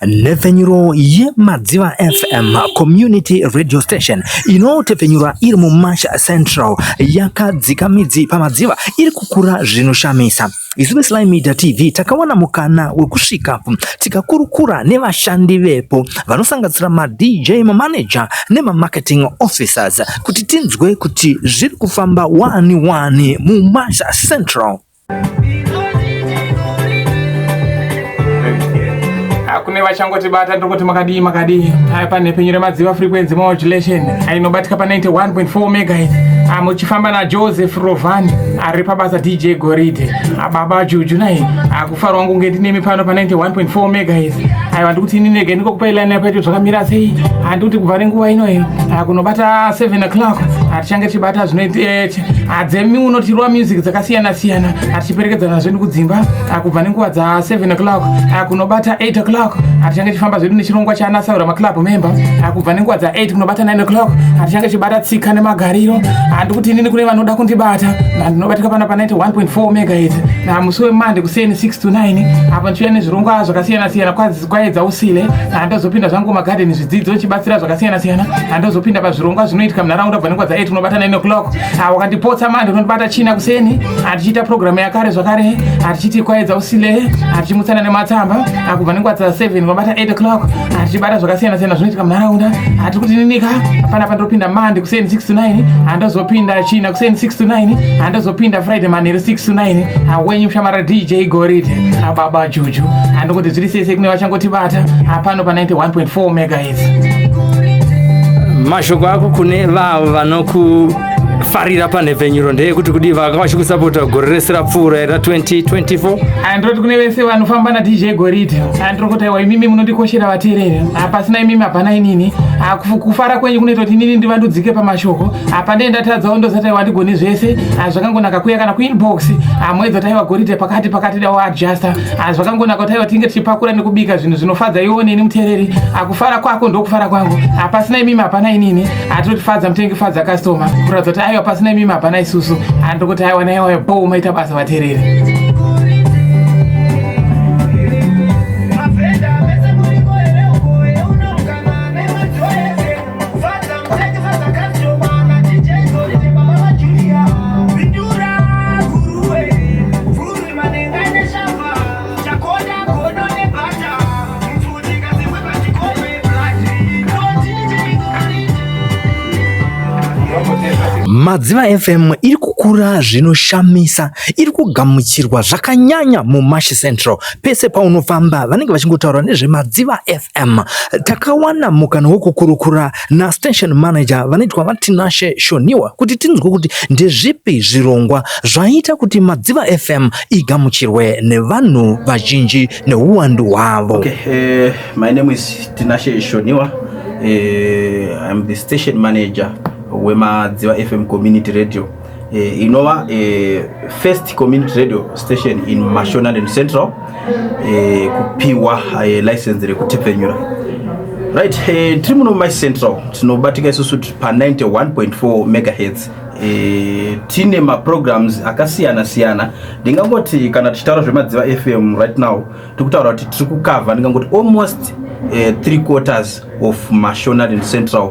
Nhepfenyuro Madziva FM community radio station inotepfenyura iri mumasha central yakadzika midzi pamadziva iri kukura zvinoshamisa. Isu Slime Media TV takawana mukana wekusvikapo tikakurukura nevashandi vepo vanosanganisira ma DJ, ma manager nema marketing officers kuti tinzwe kuti zviri kufamba wani mumasha central. Kune vachangoti bata ndokoti makadi pa Nhepfenyuro Madziva frequency modulation inobatika pa 91.4 MHz. Muchifamba na Joseph Rovani ari pabasa DJ Goride baba Juju naye akufara wangu ngeti nemi pano pa 91.4 MHz. Aiwa ndikuti ninege ndiko kupaila na petu zvakamira sei handikuti kuvhare nguva ino kunobata 7 o'clock atichange chibata zvinoite adzemi unotirwa music dzakasiyana siyana atichiperekedzana zvedu kudzimba kubva nenguva dza 7 o'clock kunobata 8 o'clock atichange chifamba zvedu nechirongwa chanasaura maclub member kubva nenguva dza 8 kunobata 9 o'clock atichange chibata tsika nemagariro handikuti inini kune vanoda kundibata ndinobatika pana pa 91.4 MHz musi wemande kuseni 6 to 9 apa ndichiuya nezvirongwa zvakasiyana siyana kwaedza usile handozopinda zvangu magarden zvidzidzo chibatsira zvakasiyana siyana handozopinda pazvirongwa zvinoitika munharaunda kubva nenguva dza 8 kunobata 9 o'clock wakandipotsa mande unondibata china kuseni atichiita programu yakare zvakare atichiti kwaedza usile atichimutsana nematsamba kubva nenguva dza 7 kunobata 8 o'clock atichibata zvakasiyana siyana zvinoitika munharaunda atikuti ninika panapa ndopinda mande kuseni 6 to 9 handozopinda china kuseni 6 to 9 handozopinda friday manheru 6 to 9 wenyu shamara DJ Gorite baba Juju handikuti zviri sese kune vachangotibata pano pa 91.4 MHz. Mashoko ako kune vavo vanokufarira pa Nhepfenyuro ndeyekuti kudi vakavachikusapoта gore rese rapfuura ra 2024 androti kune vese vanofamba na DJ Gorite androti aiwa imimi munondikoshera vateereri pasina imimi hapana inini kufara kwenyu kunoita kuti inini ndivandudzike pamashoko pandenda tadzawo ndosati aiwa ndigoni zvese zvakangonaka kuya kana kuinbox mwedza taiwa Gorite pakati dawo adjusta zvakangonaka kuti aiwa tinge tichipakura nekubika zvinhu zvinofadza iwo neni muteereri kufara kwako ndokufara kwangu pasina imimi hapana inini atoti fadza mutengi fadza customer kuratidza kuti aiwa pasina imimi hapana isusu andikuti aiwa naiwa bo maita basa vateereri. Madziva FM iri kukura zvinoshamisa, iri kugamuchirwa zvakanyanya mumasha central. Pese paunofamba vanenge vachingotaura nezvemadziva FM. Takawana mukana wekukurukura na station manager vanoitwa vatinashe shoniwa kuti tinzwe kuti ndezvipi zvirongwa zvaita kuti Madziva FM igamuchirwe nevanhu vazhinji neuwandu hwavo. Okay, my name is Tinashe Shoniwa. I'm the station manager Madziva FM community radio. Inova first community radio station in Mashona and Central. Kupiwa license rekutepfenyura. Right, trimuno my central tinobatika isusu pa 91.4 MHz. Tine ma programs akasiyana siyana. Ndingangoti kana tichitaura zvemadziva FM right now tikutaura kuti tiri kukava ndingangoti almost 3/4 of Mashona and Central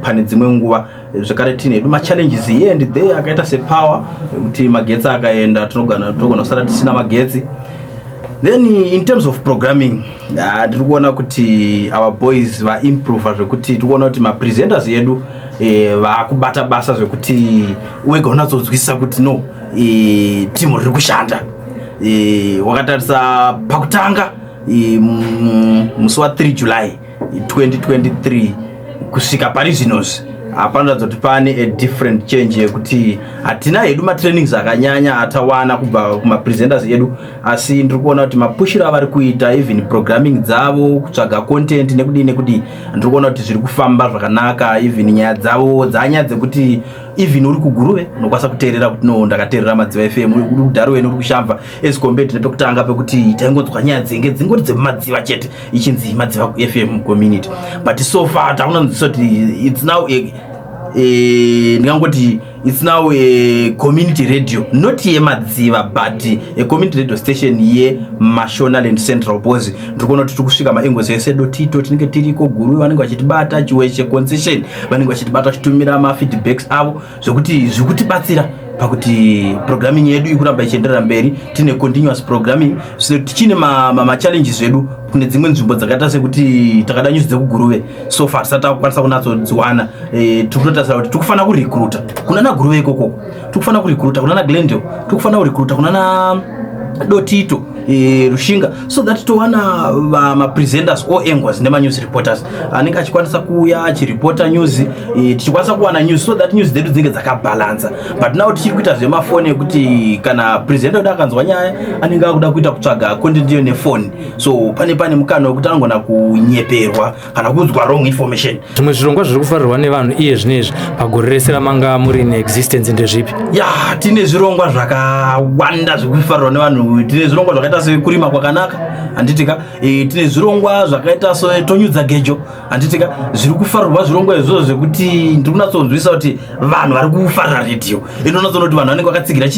pane dzimwe nguva zvakare tine ma challenges here and there akaita se power kuti magetsi akaenda tinogona kusara tisina magetsi. Then in terms of programming tiri kuona kuti our boys va improve zvekuti tiri kuona kuti ma presenters yedu vakubata basa zvekuti wega unazodzwisa kuti no timu riri kushanda. Wakatarisa pakutanga musi wa 3 July 2023 kusvika parizvinos apanda kuti pane a different change yekuti hatina hedu ma trainings akanyanya atawana kubva kuma presenters yedu asi ndiri kuona kuti mapushiro avari kuita even programming dzavo kutsvaga content nekudini kuti ndiri kuona kuti zviri kufamba zvakanaka even nyaya dzavo dzanya dzekuti even uri kuguruve unokwanisa kuteerera kuti no ndakateerera Madziva FM uri kudharo wenu uri kushamba as compared nepekutanga pekuti taingonzwa nyaya dzenge dzingoti dzemadziva chete ichinzi Madziva FM community but so far taunanzisa kuti it's now ndingangoti it's now a community radio, not yeMadziva but a community radio station yeMashona and Central Bozi. Ndikuona kuti tikusvika maengozi ese dotito tinenge tiriko guru vanenge vachitibata chiweshe concession vanenge vachitibata chitumira mafeedbacks avo zvekutibatsira pakuti programming yedu ikuramba ichienderera mberi. Tine continuous programming, so tichine ma challenges edu kune dzimwe nzvimbo dzakaita sekuti takada news dzekuguruve so far tisati kwanisa kunatsodziwana. Tikutotarisira kuti tikufana kurecruita kuna na guruve ikoko, tikufana kurecruita kuna na Glendale, tikufana kurecruita kuna na Dotito Rushinga, so that towana ma presenters or angles nema news reporters anenge achikwanisa kuuya achireporta news, tichikwanisa kuwana news so that news dzedu dzinge dzakabalance. But now tichiri kuita zvemafoni ekuti kana presenter akanzwa nyaya anenge akuda kuita kutsvaga content iyo nefoni, so pane mukana wekuti angona kunyeperwa kana kunzwa wrong information. Zvimwe zvirongwa zviri kufarirwa nevanhu iye zvinezvi pagore rese ramanga muri neexistence ndezvipi? Tine zvirongwa zvakawanda zviri kufarirwa nevanhu. Tine zvirongwa zvakaita sekurima kwakanaka handitika, tine zvirongwa zvakaita setonyudza gejo handitika, zviri kufarirwa zvirongwa izvozvo zvekuti ndiri kunatsonzwisa kuti vanhu vari kufarira radio, inonatsoona kuti vanhu vanenge vakatsigira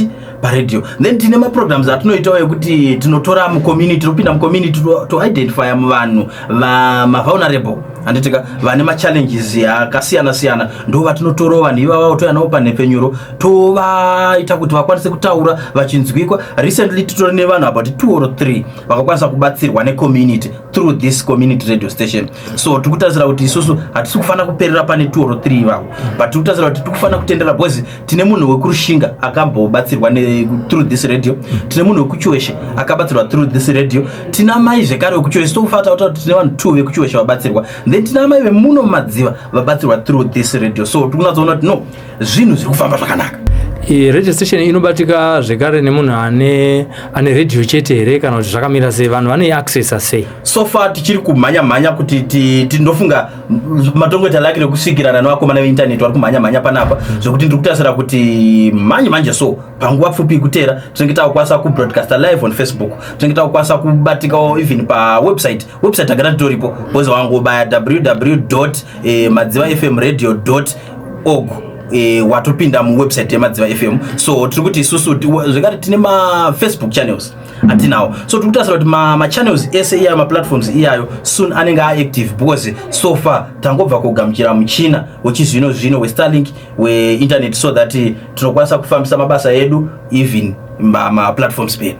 paredio. Then tine maprograms atinoitawo ekuti tinotora mucommunity, tinopinda mucommunity to identify vanhu vulnerable handitika, vane machallenges akasiyana siyana, ndo vatinotora vanhu ivavo toya navo paNhepfenyuro tovaita kuti vakwanise kutaura vachinzwikwa. Recently titori nevanhu about 2 or 3 vakakwanisa kubatsirwa necommunity through this community radio station. So tikutarisira kuti isusu hatisi kufana kuperera pane 2 or 3 ivavo, but tikutarisira kuti tikufana kutendera because tine munhu wekurushinga akambobatsirwa through this radio, tine munhu wekuchiweshe akabatsirwa through this radio, tina mai zvekare wekuchiweshe tofata kuti tine vanhu 2 vekuchiweshe vabatsirwa, then tina mai vemuno Madziva vabatsirwa through this radio. So tikunatsoona kuti no, zvinhu zviri kufamba zvakanaka. Radio station inobatika zvekare nemunhu ane radio chete here kana kuti zvakamira sei, vanhu vane access sei? So far tichiri kumhanya kuti tindofunga matongweta lake rekusvikirana nevakomana veinternet vari kumhanya panapa, zvokuti ndiri kutarisira kuti manje so panguva pfupi kutera tinenge takukwanisa kubroadcasta live on Facebook, tinenge takukwanisa kubatikawo even pawebsite agara titoripo bozi wangobaya www.madzivafmradio.org watopinda muwebsite yeMadziva FM. So tiri kuti isusu zvekare tine Facebook channels atinawo, so tiri kutarisira kuti channels ese iyayo platforms iyayo soon anenge active because so far tangobva kugamuchira muchina wechizvino weStarlink internet, so that tinokwanisa kufambisa mabasa edu even platforms pedu.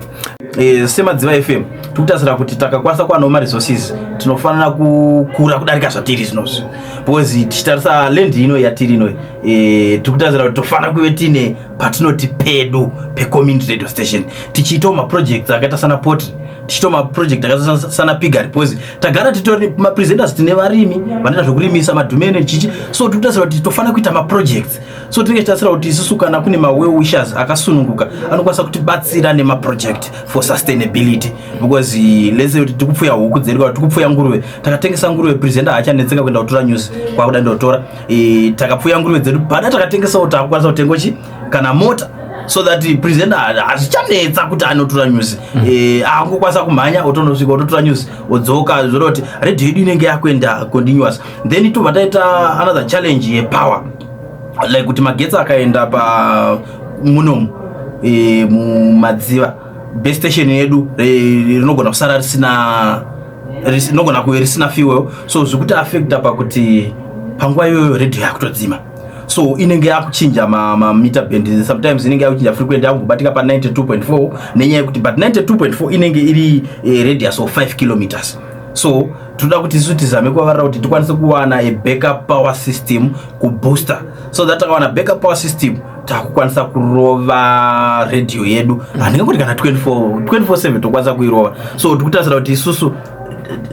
SeMadziva FM tikutarisira kuti takakwanisa kuwana resources tinofanira kukura kudarika zvatiri zvinozvi, because tichitarisa land ino yatiri ino tikutarisira kuti tofanira kuve tine patinoti pedu community radio station, tichiitawo maprojects akaita sana potri, tichiitawo maproject akaita sana pigari, because tagara titori mapresenters tine varimi vanoita zvokurimisa madhumene chichi, so tikutarisira kuti tofanira kuita maprojects. So tinenge tichitarisira kuti isusu kana kune well wishers akasununguka anokwanisa kutibatsira nemaproject for sustainability, because let's say kuti tikupfuya huku dzedu kana tikupfuya nguruve, takatengesa nguruve presenter haachanetseka kuenda kutora news kwakuda ndotora, takapfuya nguruve dzedu pada takatengesawo takukwanisa kutenga kana mota, so that presenter hazichanetsa kuti anotora news, angokwanisa kumhanya otonosvika ototora news odzoka, zvoda kuti radio yedu inenge yakuenda continuous. Then tobva taita another challenge yepower, like kuti magetsi akaenda munomu muMadziva base station yedu rinogona kusara rinogona kuve risina fuel, so zvikuti affecta pakuti panguva iyoyo radio yakutodzima. So inenge yakuchinja meter band, sometimes inenge yakuchinja frequency yakubatika pa 92.4 nenyaya yekuti but 92.4 inenge iri radius of 5 kilometers. So toda kuti isu tizame kuvavarira kuti tikwanise kuwana a backup power system kubooster, so that takawana backup power system takukwanisa kurova radio yedu handinge kuti kana 24/7 tokwanisa kuirova. So tikutarisira kuti isusu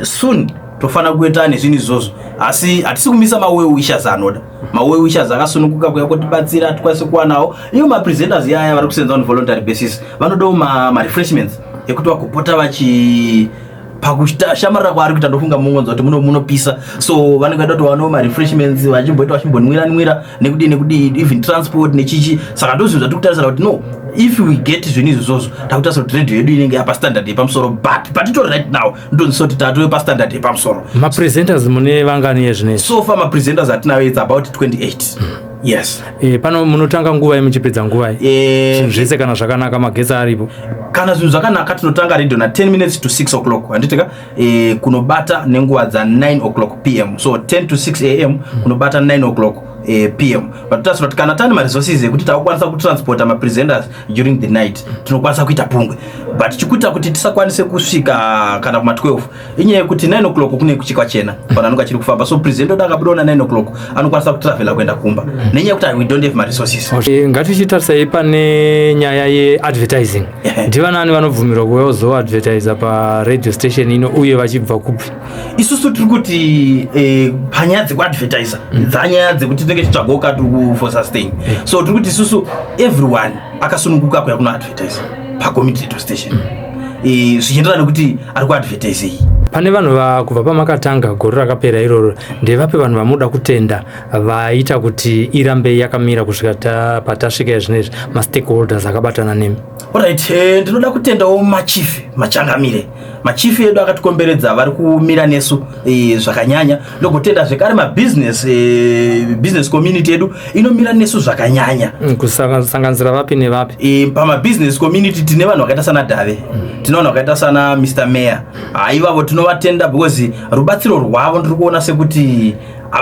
soon tofana kuita nezvinhu izvozvo, asi hatisi kumisa well wishers anoda, well wishers akasununguka kuya kutibatsira tikwanise kuwanawo ivo mapresenters yaya vari kusenza on voluntary basis, vanodawo refreshments ekuti vakupota pakushamarira kwaari kuita ndofunga mungonza kuti munopisa, so vanenge vaida kuti vanawo refreshments vachimboita vachimbonwira nekudi even transport nechichi. Saka ndozvinhu zvatikutarisira kuti no, if we get zvinhu izvozvo takutarisira kuti radio yedu inenge yapa standard yepamusoro, but patitori right now ndonziso kuti tatove pastandard yepamusoro. Mapresenters mune vangani yezvinezvi? So far mapresenters atinawo it's about 28. Yes. Pano munotanga nguva yemuchipedza nguva zvese kana zvakanaka magetsi aripo. Kana zvinhu zvakanaka tinotanga radio na 10 minutes to 6 o'clock handiteka kunobata nenguva dza 9 o'clock PM, so 10 to 6 AM kunobata 9 o'clock PM. But that's not kana tani resources ekuti takwanisa kutransporta ma presenters during the night tinokwanisa kuita pungwe, but chikuita kuti tisakwanise kusvika kana kuma 12 inyaya yekuti 9 o'clock kune kuchikwa chena pana anonga chiri kufamba, so presenter dakabudona 9 o'clock anokwanisa kutravela kuenda kumba nenyaya yekuti we don't have my resources. Ngatichitarisai pane nyaya yeadvertising. Ndivanani vanobvumirwa kuzowa advertise pa radio station ino uye vachibva kupi? Isusu tiri kuti panyaya dzekuadvertisa dzanyaya dzekuti tinenge tichagoka for sustain, so tiri kuti isusu everyone akasununguka kuya kuno advertise pa community radio station zvichienderana nekuti ari kuadvertise iyi. Pane vanhu kubva pamakatanga gore rakapera iroro, ndevape vanhu vamuda kutenda vaita kuti irambe yakamira kusvika patasvika zvinezvi ma-stakeholders akabatana nemi? Alright, ndinoda kutendawo machief machangamire. Machief edu akatikomberedza vari kumira nesu zvakanyanya, ndogotenda zvekare business community edu inomira nesu zvakanyanya. Kusanganisira vapi nevapi? Pama business community tine vanhu vakaita sana Dave, tine vanhu vakaita sana Mr. Mayor. Ivavo tinovatenda because rubatsiro rwavo ndiri kuona sekuti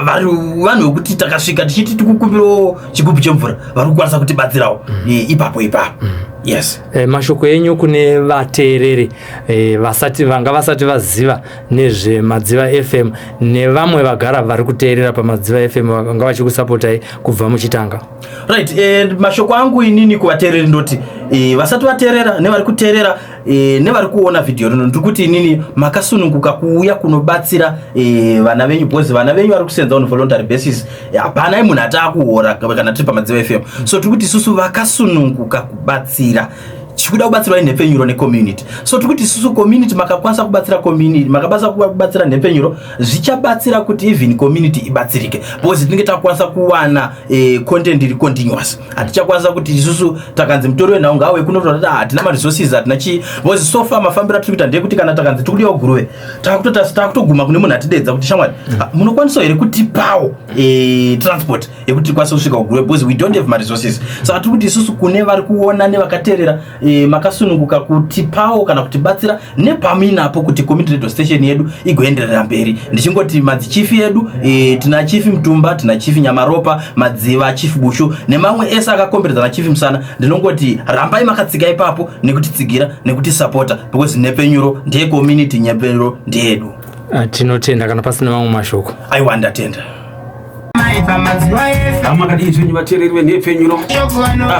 vari vanhu vekuti takasvika tichiti tikukumbirawo chigubhu chemvura vari kukwanisa kutibatsirawo ipapo. Yes. Mashoko enyu kune vateereri vanga vasati vaziva nezve Madziva FM nevamwe vagara vari kuteerera paMadziva FM vanga vachikusapotai kubva muchitanga. Right, mashoko angu inini kuvateereri ndoti vasati vateerera nevari kuteerera nevari kuona video rino ndikuti inini makasununguka kuuya kunobatsira vana venyu, because vana venyu vari kusenza on voluntary basis, hapana munhu atakuhora kana tiri paMadziva FM, so tikuti isusu vakasununguka kubatsira chikuda kubatsira Nhepfenyuro necommunity. So tikuti isusu community makakwanisa kubatsira community, makabasa kubatsira Nhepfenyuro, zvichabatsira kuti even community ibatsirike, because tinenge takwanisa kuwana content iri continuous. Hatichakwanisa kuti isusu takanzi mutori wenhau ngawe kunotora kuti hatina ma resources hatina chi, because so far mafambira tiri kuita ndekuti kana takanzi tikudiwa guruve takutoguma kune munhu atidedza kuti shamwari munokwanisa here kutipawo transport yekuti tikwanise kusvika kuguruve, because we don't have my resources. So atiri kuti isusu kune vari kuona nevakateerera makasununguka kutipawo kana kutibatsira nepaminapo kuti community radio station yedu igoenderera mberi. Ndichingoti madzichief yedu tina chief Mtumba, tina chief Nyamaropa, Madziva, chief Bushu nemamwe ese akakomberedza na chief Musana, ndinongoti rambai makatsiga ipapo nekutitsigira nekutisupporta, because Nhepfenyuro ndiye community, Nhepfenyuro ndiyedu. Tinotenda kana pasina mamwe mashoko. Aiwanda tenda. Amakadii zvinhu vateereri veNhepfenyuro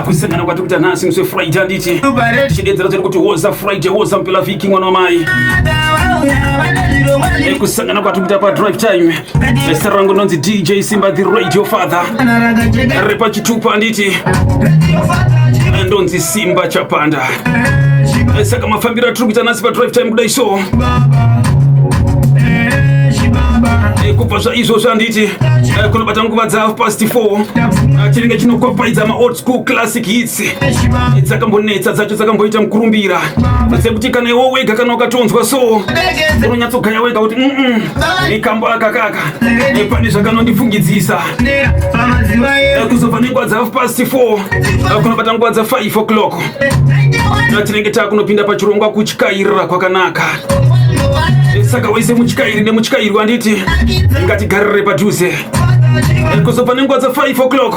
kusangana kwati kuita nhasi musi Friday handiti tichidedzera tiri kuti woza Friday woza mpela vhiki mwana wamai kusangana kwati kuita padrive time. Zita rangu nonzi DJ Simba the Radio Father, repa chitupa handiti ndonzi Simba chapanda. Saka mafambira tiri kuita nhasi padrive time kudai so kubva zvaizvozvo handiti kunobata nguva dza 4:30 chinenge chinokopaidza ma-old school classic hits dzakambonetsa dzacho dzakamboita mukurumbira dzekuti kana iwo wega kana ukatonzwa so unonyatsogaya wega kuti ikambo akakaka pane zvakanondifungidzisa. Kuzobva nenguva dza 4:30 kunobata nguva dza 5 o'clock tinenge takunopinda pachirongwa kuchikairira kwakanaka. Saka wese muchikairi nemuchikairwa handiti ngatigarire padhuze. Kuzobva nenguva dza 5 o'clock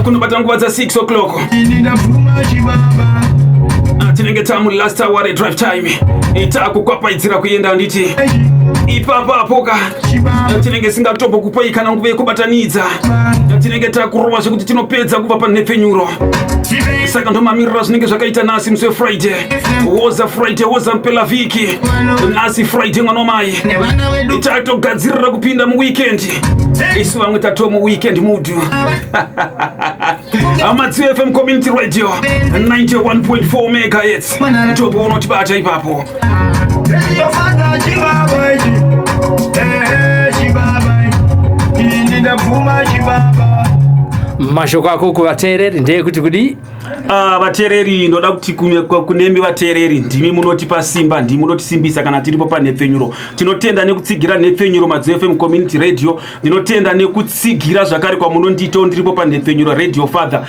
kunobata nguva dza 6 o'clock tinenge tamu last hour drive time takukwakwaidzira kuenda handiti ipapapoka tinenge singatombokupai kana nguva yekubatanidza, tinenge takurova zvekuti tinopedza kubva paNhepfenyuro. Saka ndomamirira zvinenge zvakaita nhasi musi Friday, woza Friday woza mpela vhiki, nhasi Friday mwana wamai tatogadzirira kupinda muweekend. Isu vamwe tato muweekend mudu. Madziva FM Community Radio 91.4 MHz ndopo unotibata ipapo. Mashoko ako kuvateereri ndeyekuti kudi vateereri ndoda kuti kunemi vateereri ndimi munotipa simba, ndimi munotisimbisa kana tiripo paNhepfenyuro. Tinotenda nekutsigira Nhepfenyuro Madziva FM Community Radio. Ndinotenda nekutsigira zvakare kwamunonditawo ndiripo paNhepfenyuro Radio Father.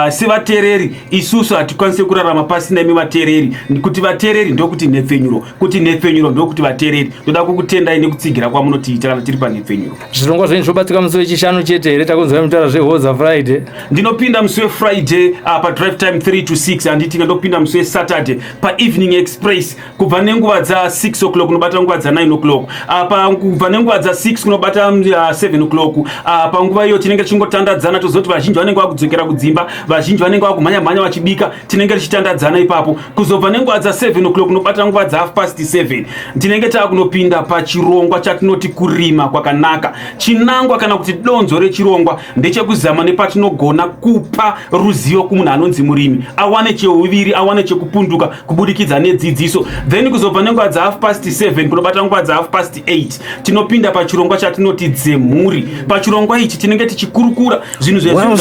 Sevateereri isusu hatikwanisi kurarama pasina imi vateereri. Kuti vateereri ndokuti Nhepfenyuro, kuti Nhepfenyuro ndokuti vateereri. Ndoda kukutendai nekutsigira kwamunotiita kana tiri paNhepfenyuro. Zvirongwa zvenyu zvobatika musi wechishanu chete here? Takunzwa mutaura zvehoza Friday. Ndinopinda musi weFriday pa drive time 3 to 6, handiti ndopinda musi weSaturday pa evening express kubva nenguva dza6 o'clock kunobata nguva dza9 o'clock, kubva nenguva dza6 kunobata 7 o'clock. Panguva iyo tinenge tichingotandadzana tozoti vazhinji vanenge vakudzokera kudzimba, vazhinji vanenge vakumhanya vachibika, tinenge tichitandadzana ipapo. Kuzobva nenguva dza7 o'clock kunobata nguva dza7:30 tinenge taakunopinda pachirongwa chatinoti kurima kwakanaka. Chinangwa kana kuti donzo rechirongwa ndechekuzama nepatinogona kupa ruzivo kumunhu anonzi murimi, awane cheuviri, awane chekupunduka kubudikidza nedzidziso. Then kuzobva nenguva dza7:30 kunobata nguva dza8:30 tinopinda pachirongwa chatinoti dzemhuri. Pachirongwa ichi tinenge tichikurukura zvinhu zvezvinhu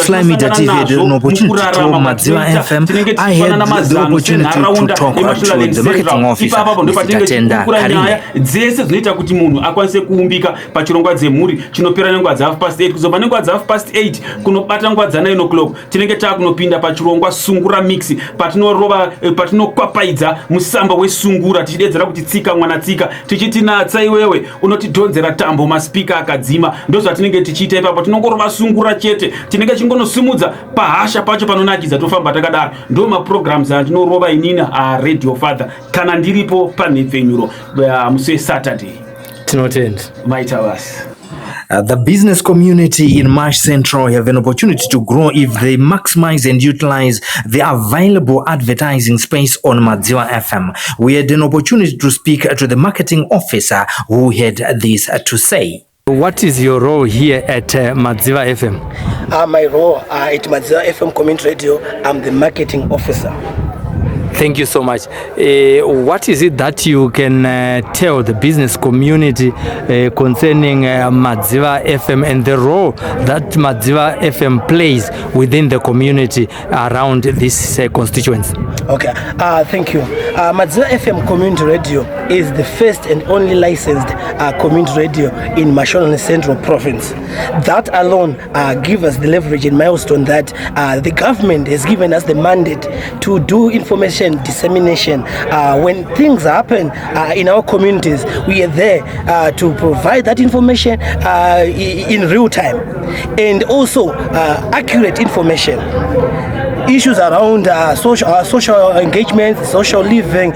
Madziva FM. I had the opportunity to talk to the marketing officer, Mr. Tenda Karine. Dzese zvinoita kuti munhu akwanise kuumbika pachirongwa dzemhuri chinopera nenguva dza8:30. Kuzobva nenguva dza8:30 kunobata nguva dza9 o'clock tinenge taakunopinda pachirongwa sungura mix, patinokwapaidza musamba wesungura tichidedzera kuti tsika mwana tsika, tichiti natsa iwewe unotidhonzera tambo maspika akadzima. Ndozvatinenge tichiita ipapo, tinongorova sungura chete, tinenge chingonosumudza pahasha pacho panonakidza tofamba takadaro. Ndo maprograms andinorova inina Radio Father kana ndiripo paNhepfenyuro musi weSaturday. Tinotenda Maita vasi. The business community in Marsh Central have an opportunity to grow if they maximize and utilize the available advertising space on Madziva FM. We had an opportunity to speak to the marketing officer who had this to say. What is your role here at Madziva FM? My role at Madziva FM Community Radio, I'm the marketing officer. Thank you so much. What is it that you can tell the business community concerning Madziva FM and the role that Madziva FM plays within the community around this constituency? Okay, thank you. Madziva FM Community Radio is the first and only licensed community radio in Mashonaland Central Province. That alone gives us the leverage and milestone that the government has given us the mandate to do information dissemination. When things happen in our communities, we are there to provide that information in real time and also accurate information. Issues around social engagement, social living,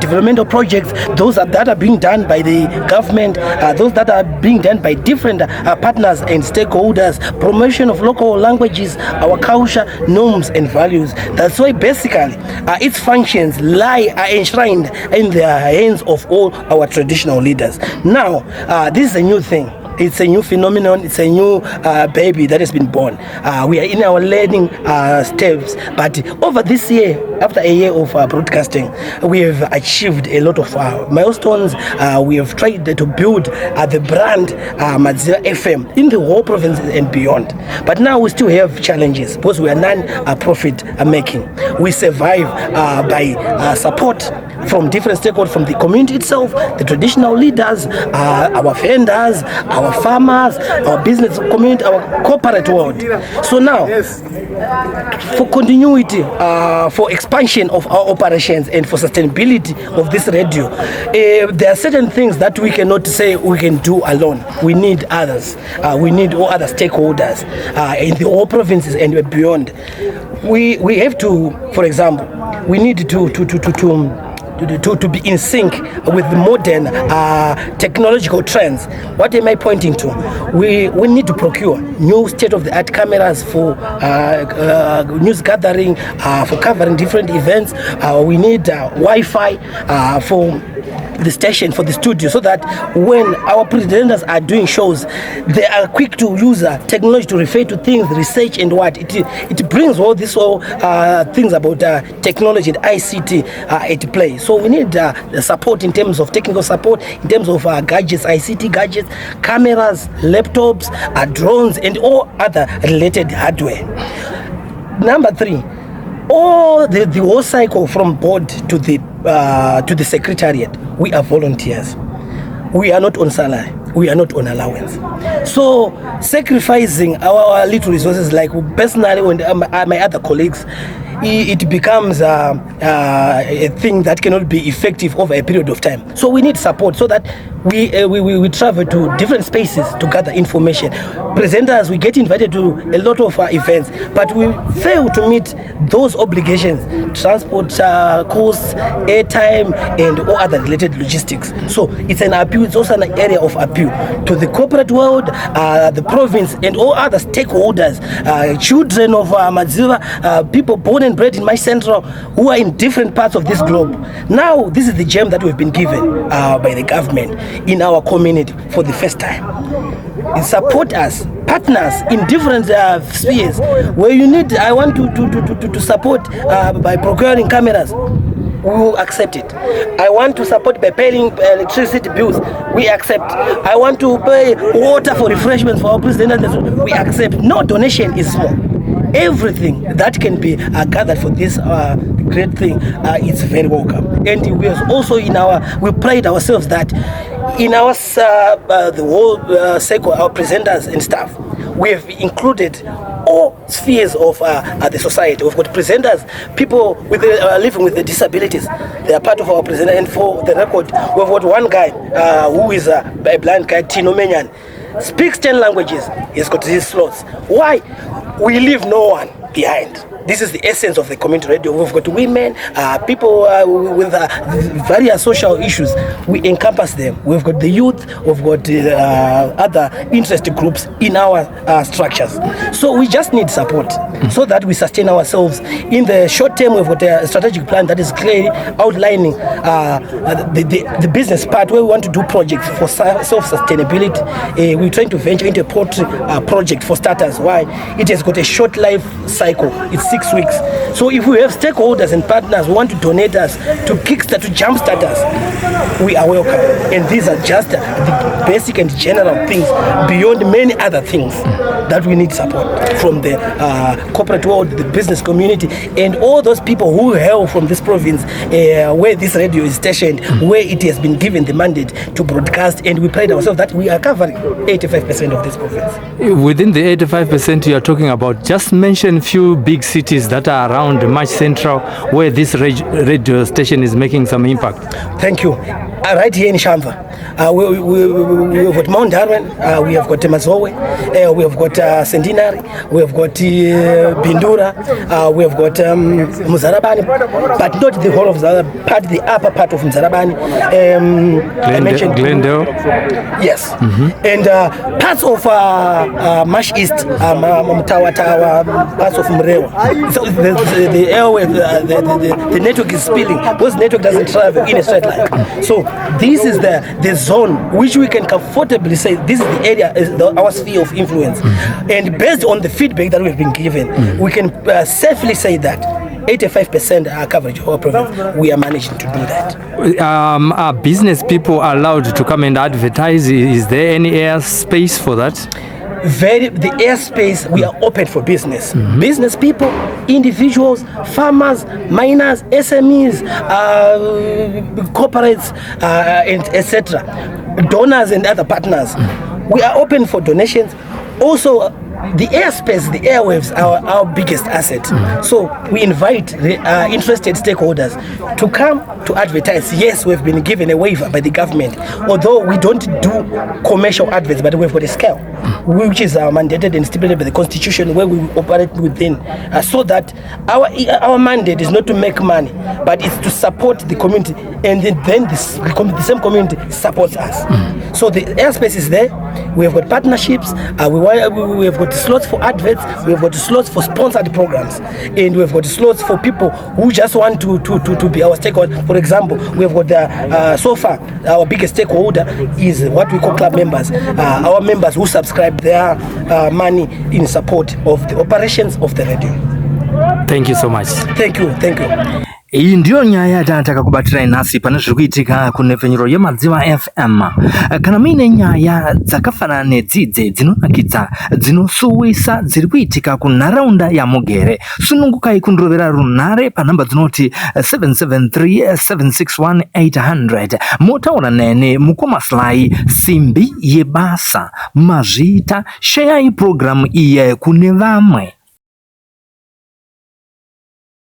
developmental projects, those that are being done by the government, those that are being done by different partners and stakeholders, promotion of local languages, our culture, norms and values. That's why basically its functions lie enshrined in the hands of all our traditional leaders. Now, this is a new thing. It's a new phenomenon. It's a new baby that has been born. We are in our learning steps. But over this year, after a year of broadcasting, we have achieved a lot of milestones. We have tried to build the brand Madziva FM in the whole province and beyond. But now we still have challenges because we are non-profit making. We survive by support from different stakeholders, from the community itself, the traditional leaders, our vendors, our farmers, our business community, our corporate world. So now, for continuity, for expansion of our operations and for sustainability of this radio, there are certain things that we cannot say we can do alone. We need others. We need all other stakeholders in the whole provinces and beyond. We have to, for example, we need to be in sync with the modern technological trends. What am I pointing to? We need to procure new state-of-the-art cameras for news gathering, for covering different events. We need Wi-Fi for the station, for the studio, so that when our presenters are doing shows, they are quick to use technology to refer to things, research and what. It brings all these things about technology and ICT at play. So we need the support in terms of technical support, in terms of gadgets, ICT gadgets, cameras, laptops, drones and all other related hardware. Number 3, all the whole cycle from board to the secretariat, we are volunteers. We are not on salary. We are not on allowance. So sacrificing our little resources, like personally and my other colleagues, it becomes a thing that cannot be effective over a period of time. So we need support so that we travel to different spaces to gather information. Presenters, we get invited to a lot of events, but we fail to meet those obligations, transport costs, airtime, and all other related logistics. So it's an appeal, it's also an area of appeal to the corporate world, the province, and all other stakeholders, children of Madziva, people born and bred in my central who are in different parts of this globe. Now, this is the gem that we've been given by the government in our community for the first time. And support us, partners in different spheres where you need. I want to support by procuring cameras. We will accept it. I want to support by paying electricity bills. We accept. I want to pay water for refreshments for our president. We accept. No donation is small. Everything that can be gathered for this great thing is very welcome. And we are also we pride ourselves that in our the whole cycle, our presenters and staff, we have included all spheres of the society. We've got presenters, people with living with the disabilities. They are part of our presenter. And for the record, we've got one guy who is a blind guy, Tino Menyan, speaks 10 languages. He's got these slots. Why? We leave no one behind. This is the essence of the community radio. We've got women, people with various social issues. We encompass them. We've got the youth. We've got other interest groups in our structures. So we just need support so that we sustain ourselves. In the short term, we've got a strategic plan that is clearly outlining the business part where we want to do projects for self-sustainability. We're trying to venture into a poultry project for starters. Why? It has got a short life cycle. It's 6 weeks. So if we have stakeholders and partners who want to donate us, to kickstart, to jumpstart us, we are welcome. And these are just the basic and general things beyond many other things that we need support from the corporate world, the business community, and all those people who hail from this province where this radio is stationed, where it has been given the mandate to broadcast, and we pride ourselves that we are covering 85% of this province. Within the 85% you are talking about, just mention few big cities that are around March Central where this radio station is making some impact. Thank you. Right here in Shamva, we've got Mount Darwin, we have got Mazowe, we have got Centenary, we have got Bindura, we have got Muzarabani, but not the whole of the upper part of Muzarabani. I mentioned Glendale. Yes. And parts of Marsh East, Mtawa, parts of Mrewa. So the airwave, the network is spilling. Because network doesn't travel in a straight line. So this is the zone which we can comfortably say this is the area, is our sphere of influence. And based on the feedback that we've been given, we can safely say that 85% coverage of our province, we are managing to do that. Are business people allowed to come and advertise? Is there any airspace for that? The airspace, we are open for business. Business people, individuals, farmers, miners, SMEs, corporates, and etc. Donors and other partners. We are open for donations. Also, the airspace, the airwaves are our biggest asset. So we invite the interested stakeholders to come to advertise. Yes, we've been given a waiver by the government, although we don't do commercial adverts, but we've got a scale, which is mandated and stipulated by the Constitution, where we operate within, so that our mandate is not to make money, but it's to support the community, and then the same community supports us. So the airspace is there. We have got partnerships. We have got slots for adverts. We have got slots for sponsored programs, and we have got slots for people who just want to be our stakeholder. For example, we have got so far our biggest stakeholder is what we call club members. Our members who subscribe their money in support of the operations of the radio. Thank you so much. Thank you. Iyi ndiyo nyaya yatataka kubatira nasi pana zviri kuitika ku Nhepfenyuro Madziva FM. Kana muine nyaya dzakafanana nedzidze dzinonakidza dzinosuwisa dziri kuitika ku nharaunda yamugere, sunungukai kundirovera runhare panhamba dzinoti 773-761-800. Motaura nene mukomaslai simbi yebasa mazvita shayai programu iye kune vamwe.